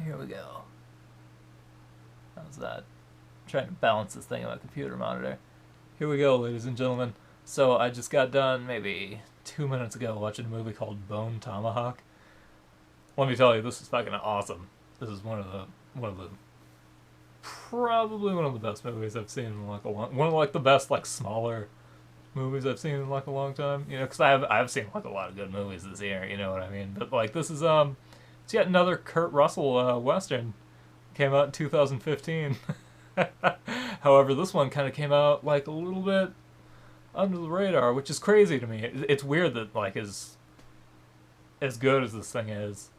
Here we go. How's that? I'm trying to balance this thing on my computer monitor. Here we go, ladies and gentlemen. So I just got done maybe 2 minutes ago watching a movie called Bone Tomahawk. Let me tell you, this is fucking awesome. This is one of the probably one of the best movies I've seen in like a long, one of like the best like smaller movies I've seen in like a long time. You know, because I've seen like a lot of good movies this year. You know what I mean? But like this is it's yet another Kurt Russell western. Came out in 2015. However, this one kind of came out like a little bit under the radar, which is crazy to me. It's weird that like as good as this thing is,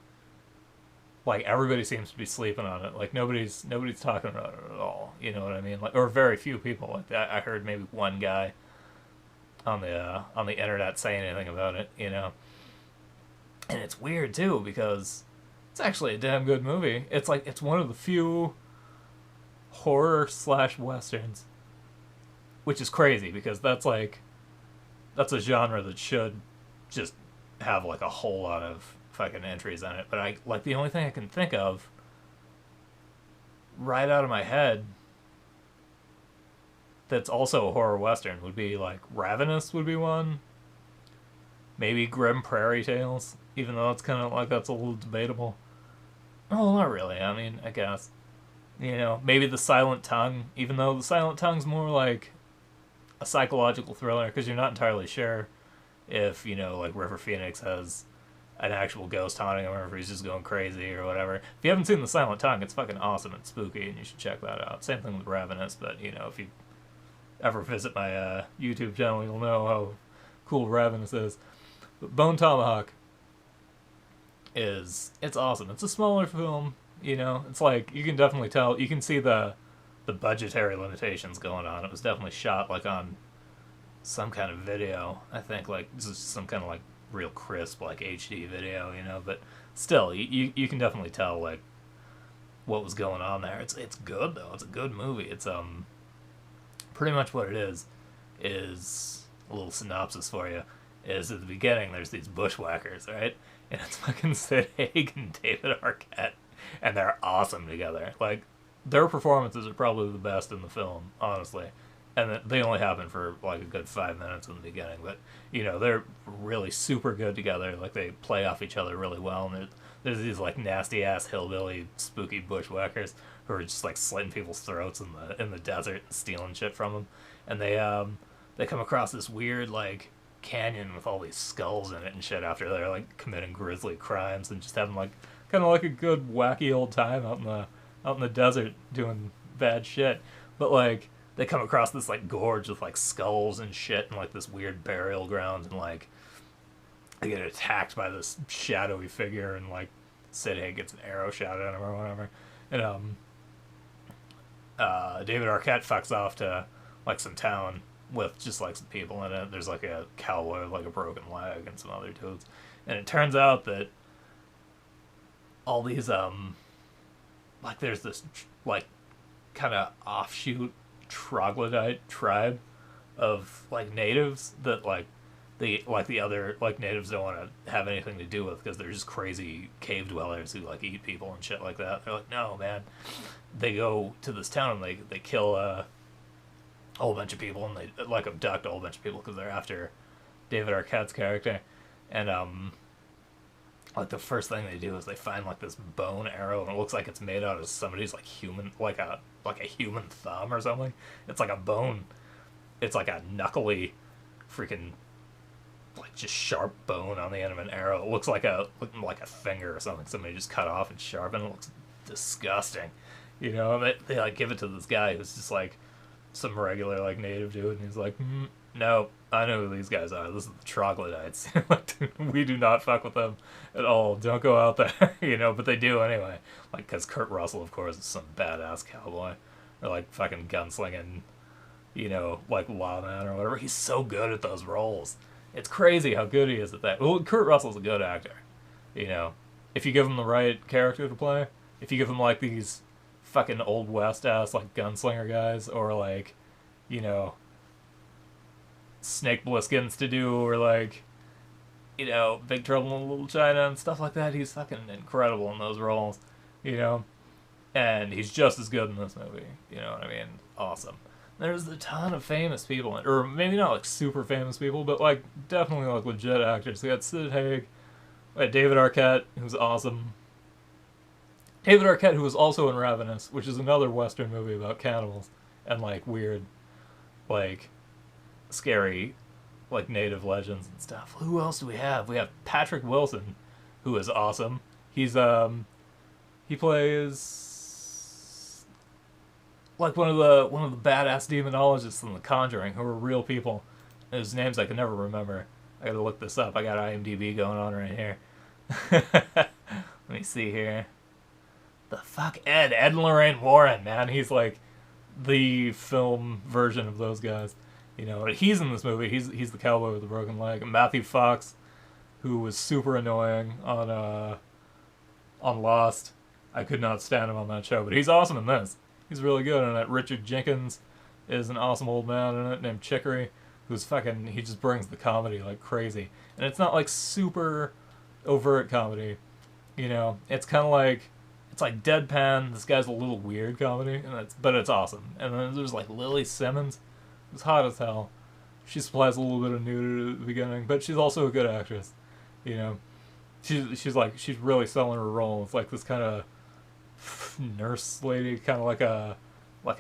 like everybody seems to be sleeping on it. Like nobody's talking about it at all. You know what I mean? Like, or very few people. Like I heard maybe one guy on the internet saying anything about it. You know, and it's weird too because it's actually a damn good movie. It's like it's one of the few horror slash westerns, which is crazy because that's a genre that should just have like a whole lot of fucking entries in it. But I like the only thing I can think of right out of my head that's also a horror western would be like Ravenous would be one. Maybe Grim Prairie Tales, even though it's kind of like that's a little debatable. Oh, not really. I mean, I guess you know maybe The Silent Tongue, even though The Silent Tongue's more like a psychological thriller because you're not entirely sure if you know like River Phoenix has an actual ghost haunting him or if he's just going crazy or whatever. If you haven't seen The Silent Tongue, it's fucking awesome and spooky, and you should check that out. Same thing with Ravenous, but you know if you ever visit my YouTube channel, you'll know how cool Ravenous is. But Bone Tomahawk it's awesome. It's a smaller film, you know. It's like you can definitely tell, you can see the budgetary limitations going on. It was definitely shot like on some kind of video. I think like this is some kind of like real crisp like HD video, you know. But still, you can definitely tell like what was going on there. It's good though. It's a good movie. It's pretty much what it is a little synopsis for you. Is at the beginning there's these bushwhackers, right? And it's fucking Sid Haig and David Arquette, and they're awesome together. Like their performances are probably the best in the film, honestly. And they only happen for like a good 5 minutes in the beginning, but you know they're really super good together. Like they play off each other really well, and there's these like nasty ass hillbilly spooky bushwhackers who are just like slitting people's throats in the desert, and stealing shit from them, and they come across this weird like canyon with all these skulls in it and shit after they're like committing grisly crimes and just having like kind of like a good wacky old time out in the desert doing bad shit. But like they come across this like gorge with like skulls and shit and like this weird burial ground, and like they get attacked by this shadowy figure, and like Sid Haig gets an arrow shot at him or whatever. And David Arquette fucks off to like some town with just like some people in it. There's like a cowboy with like a broken leg and some other dudes. And it turns out that all these like there's this like kind of offshoot troglodyte tribe of like natives that the other like natives don't want to have anything to do with because they're just crazy cave dwellers who like eat people and shit like that. They're like, no man. They go to this town and they kill a whole bunch of people, and they like abduct a whole bunch of people because they're after David Arquette's character. And like the first thing they do is they find like this bone arrow, and it looks like it's made out of somebody's like human, like a human thumb or something. It's like a bone. It's like a knuckly, freaking, like just sharp bone on the end of an arrow. It looks like a finger or something. Somebody just cut off and sharpened. It looks disgusting. You know, they like give it to this guy who's just like some regular like native dude, and he's like, no, I know who these guys are. This is the troglodytes. Like, we do not fuck with them at all. Don't go out there, you know. But they do anyway. Like, because Kurt Russell, of course, is some badass cowboy, or like fucking gunslinging, you know, like lawman or whatever. He's so good at those roles. It's crazy how good he is at that. Well, Kurt Russell's a good actor, you know. If you give him the right character to play, if you give him like these fucking old west ass like gunslinger guys, or like, you know, Snake Plissken's to do, or like, you know, Big Trouble in Little China and stuff like that. He's fucking incredible in those roles. you know, and he's just as good in this movie. You know what I mean? Awesome. There's a ton of famous people, or maybe not like super famous people, but like definitely like legit actors. We got Sid Haig, we had David Arquette, who's awesome. David Arquette, who was also in Ravenous, which is another Western movie about cannibals and like weird, like scary, like native legends and stuff. Who else do we have? We have Patrick Wilson, who is awesome. He plays like one of the badass demonologists in The Conjuring, who are real people, whose names I can never remember. I gotta look this up. I got IMDb going on right here. Let me see here. The fuck, Ed and Lorraine Warren, man. He's like the film version of those guys. You know, he's in this movie. He's the cowboy with the broken leg. And Matthew Fox, who was super annoying on Lost. I could not stand him on that show, but he's awesome in this. He's really good in it. Richard Jenkins is an awesome old man in it named Chicory, who's fucking, he just brings the comedy like crazy. And it's not like super overt comedy, you know. It's kind of like, it's like deadpan, this guy's a little weird comedy, but it's awesome. And then there's like Lily Simmons, who's hot as hell. She supplies a little bit of nudity at the beginning, but she's also a good actress, you know. She's really selling her role. It's like this kind of nurse lady, kind of like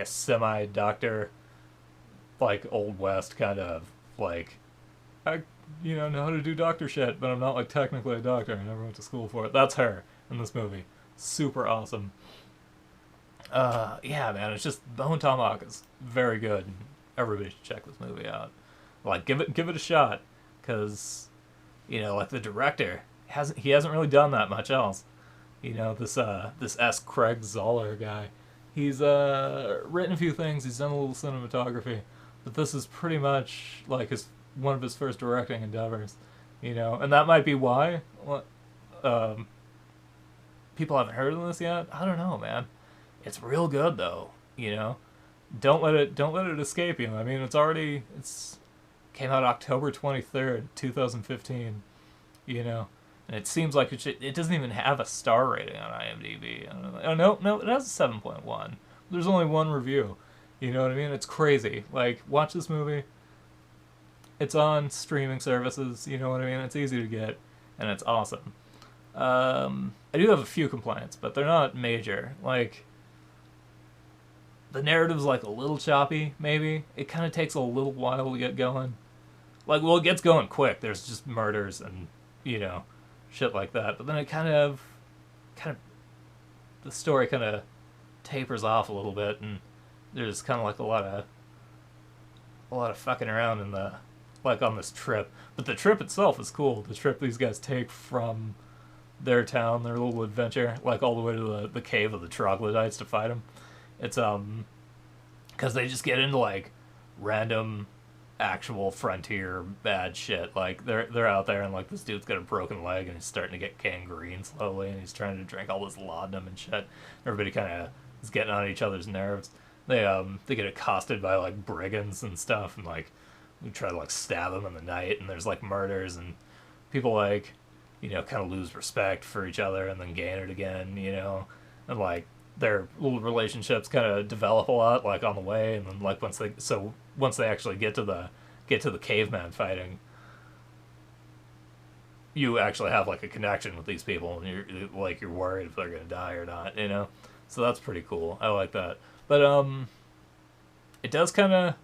a semi doctor, like Old West kind of like, I know how to do doctor shit, but I'm not like technically a doctor. I never went to school for it. That's her in this movie. Super awesome. Yeah, man, it's just Bone Tomahawk is very good. Everybody should check this movie out. Like, give it a shot, because like the director hasn't really done that much else. This S. Craig Zoller guy. He's written a few things. He's done a little cinematography, but this is pretty much like one of his first directing endeavors. And that might be why people haven't heard of this yet. I don't know, man. It's real good though. Don't let it escape you. I mean, it's came out October 23rd, 2015. And it seems like it doesn't even have a star rating on IMDb. Oh, no, it has a 7.1. There's only one review. You know what I mean? It's crazy. Like, watch this movie. It's on streaming services. You know what I mean? It's easy to get, and it's awesome. I do have a few complaints, but they're not major. Like, the narrative's like a little choppy, maybe. It kind of takes a little while to get going. Like, well, it gets going quick. There's just murders and, shit like that. But then it kind of the story kind of tapers off a little bit, and there's kind of like a lot of fucking around in on this trip. But the trip itself is cool. The trip these guys take from their town, their little adventure, like all the way to the cave of the troglodytes to fight them. It's because they just get into like random actual frontier bad shit. Like they're out there, and like this dude's got a broken leg and he's starting to get gangrene slowly, and he's trying to drink all this laudanum and shit. Everybody kind of is getting on each other's nerves. They get accosted by like brigands and stuff, and like we try to like stab them in the night, and there's like murders, and people like kind of lose respect for each other and then gain it again, and like their little relationships kind of develop a lot like on the way, and then like once they actually get to the caveman fighting, you actually have like a connection with these people, and you're worried if they're gonna die or not, so that's pretty cool. I like that. But it does it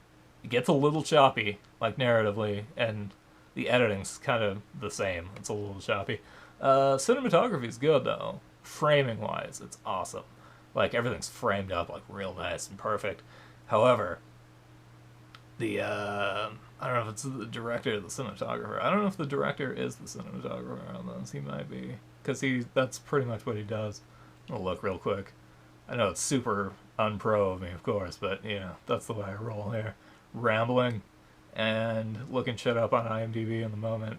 gets a little choppy, like narratively, and the editing's kind of the same. It's a little choppy. Cinematography's good though. Framing wise, it's awesome. Like everything's framed up like real nice and perfect. However, I don't know if it's the director or the cinematographer. I don't know if the director is the cinematographer on this. He might be, because that's pretty much what he does. I'll look real quick. I know it's super unpro of me, of course, but that's the way I roll here. Rambling and looking shit up on IMDb in the moment.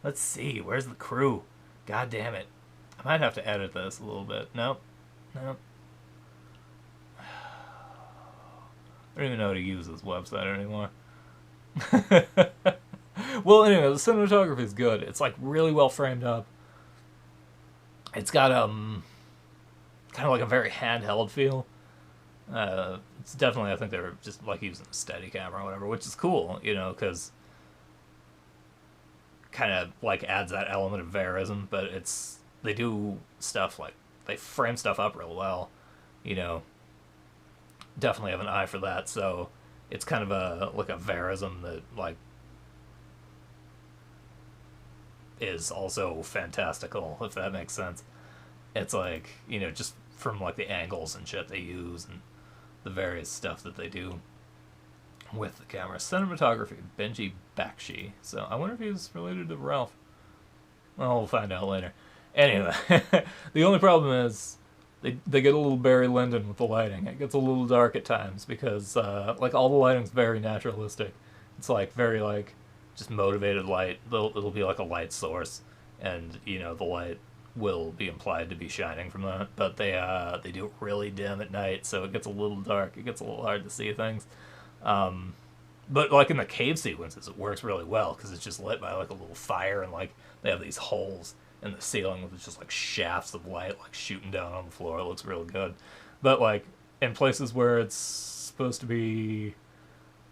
Let's see, where's the crew? God damn it. I might have to edit this a little bit. Nope. I don't even know how to use this website anymore. Well, anyway, the cinematography is good. It's like really well framed up. It's got kind of like a very handheld feel. It's definitely, I think they're just like using a steady camera or whatever, which is cool, you know, because kind of like adds that element of verism. But it's they do stuff like they frame stuff up real well, you know. Definitely have an eye for that. So it's kind of a like a verism that like is also fantastical, if that makes sense. It's like, you know, just from like the angles and shit they use and the various stuff that they do with the camera. Cinematography, Benji Bakshi. So I wonder if he's related to Ralph. Well, we'll find out later. Anyway, the only problem is they get a little Barry Lyndon with the lighting. It gets a little dark at times because like all the lighting's very naturalistic. It's like very like just motivated light. It'll be like a light source, and you know the light will be implied to be shining from that. But they do it really dim at night, so it gets a little dark. It gets a little hard to see things. But like in the cave sequences, it works really well because it's just lit by like a little fire, and like they have these holes in the ceiling with just like shafts of light like shooting down on the floor. It looks real good. But like in places where it's supposed to be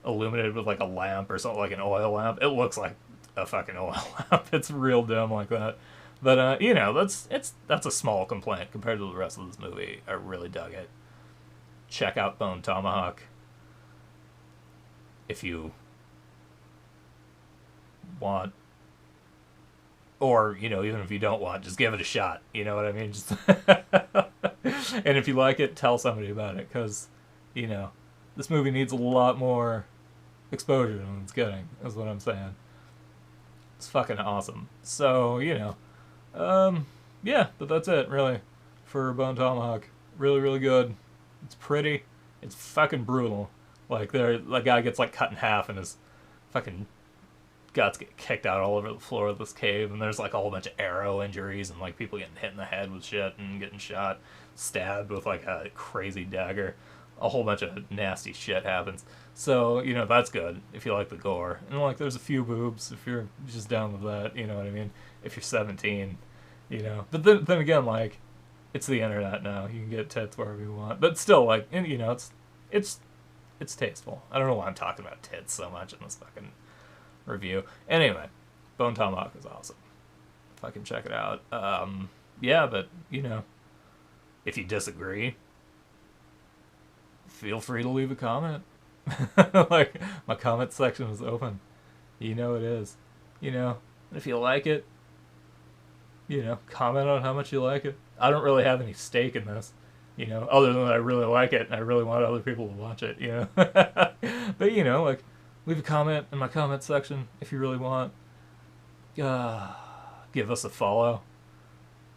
illuminated with like a lamp or something, like an oil lamp, it looks like a fucking oil lamp. It's real dim like that. But you know, that's a small complaint compared to the rest of this movie. I really dug it. Check out Bone Tomahawk if you want, or you know, even if you don't want, just give it a shot. You know what I mean? Just and if you like it, tell somebody about it, because you know this movie needs a lot more exposure than it's getting. Is what I'm saying. It's fucking awesome. So you know, yeah, but that's it really for Bone Tomahawk. Really, really good. It's pretty. It's fucking brutal. Like the guy gets like cut in half and his fucking guts get kicked out all over the floor of this cave, and there's like a whole bunch of arrow injuries and like people getting hit in the head with shit and getting shot, stabbed with like a crazy dagger. A whole bunch of nasty shit happens. So, you know, that's good if you like the gore. And like there's a few boobs if you're just down with that, you know what I mean? If you're 17, you know. But then again, like it's the internet now. You can get tits wherever you want. But still, like, you know, it's tasteful. I don't know why I'm talking about tits so much in this fucking review. Anyway, Bone Tomahawk is awesome. Fucking check it out. Yeah, but you know, if you disagree, feel free to leave a comment. Like my comment section is open. You know it is. You know, if you like it, you know, comment on how much you like it. I don't really have any stake in this, you know, other than I really like it and I really want other people to watch it, you know. But you know, like, leave a comment in my comment section if you really want. Give us a follow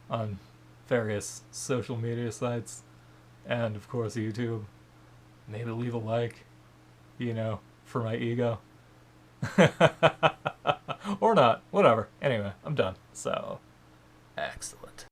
on various social media sites and of course YouTube. Maybe leave a like, you know, for my ego. Or not, whatever. Anyway, I'm done. So, excellent.